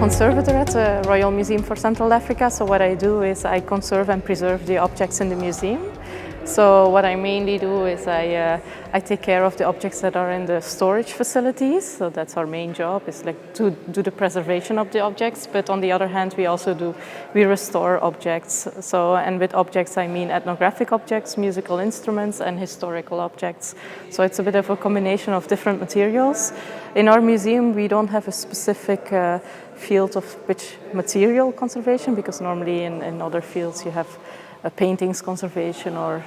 conservator at the Royal Museum for Central Africa, so what I do is I conserve and preserve the objects in the museum. So what I mainly do is I take care of the objects that are in the storage facilities, so that's our main job, is like to do the preservation of the objects, but on the other hand we restore objects. So, and with objects I mean ethnographic objects, musical instruments and historical objects. So it's a bit of a combination of different materials. In our museum we don't have a specific field of which material conservation, because normally in other fields you have paintings conservation or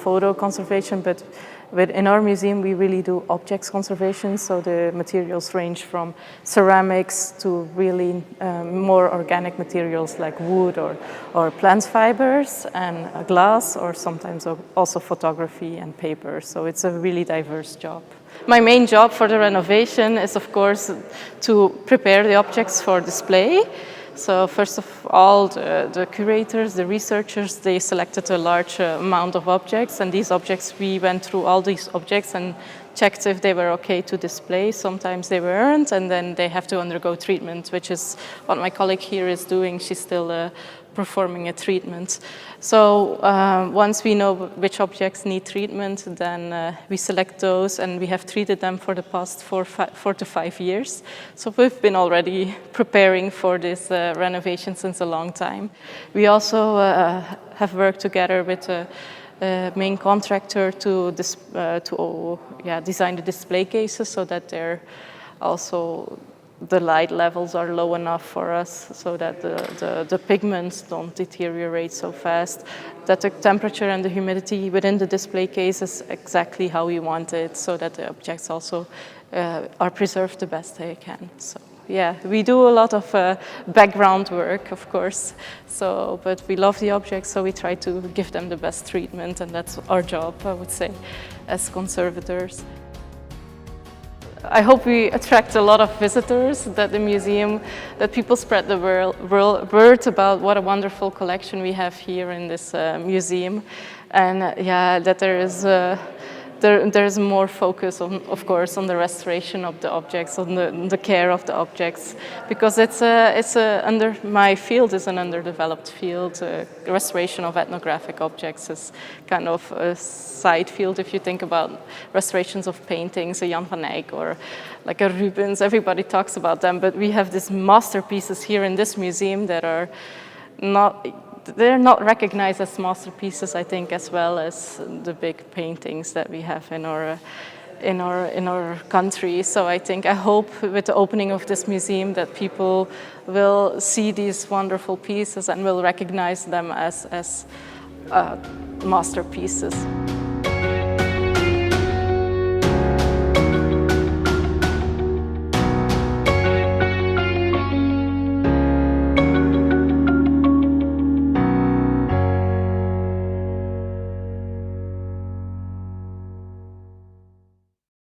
photo conservation, but in our museum we really do objects conservation, so the materials range from ceramics to really more organic materials like wood or plant fibers and glass, or sometimes also photography and paper, so it's a really diverse job. My main job for the renovation is of course to prepare the objects for display. So first of all, the curators, the researchers, they selected a large amount of objects, and these objects, we went through all these objects and checked if they were okay to display. Sometimes they weren't, and then they have to undergo treatment, which is what my colleague here is doing. She's still performing a treatment. So once we know which objects need treatment, then we select those, and we have treated them for the past 4 to 5 years. So we've been already preparing for this renovation since a long time. We also have worked together with a main contractor to design the display cases, so that they're also the light levels are low enough for us, so that the pigments don't deteriorate so fast, that the temperature and the humidity within the display case is exactly how we want it, so that the objects also are preserved the best they can. So yeah, we do a lot of background work, of course, but we love the objects, so we try to give them the best treatment, and that's our job, I would say, as conservators. I hope we attract a lot of visitors, that the museum, that people spread the word about what a wonderful collection we have here in this museum, and that there is more focus on, of course, on the restoration of the objects, on the care of the objects, because under my field is an underdeveloped field. Restoration of ethnographic objects is kind of a side field. If you think about restorations of paintings, a Jan van Eyck or like a Rubens, everybody talks about them, but we have these masterpieces here in this museum that are they're not recognized as masterpieces, I think, as well as the big paintings that we have in our country. So I hope with the opening of this museum that people will see these wonderful pieces and will recognize them as masterpieces.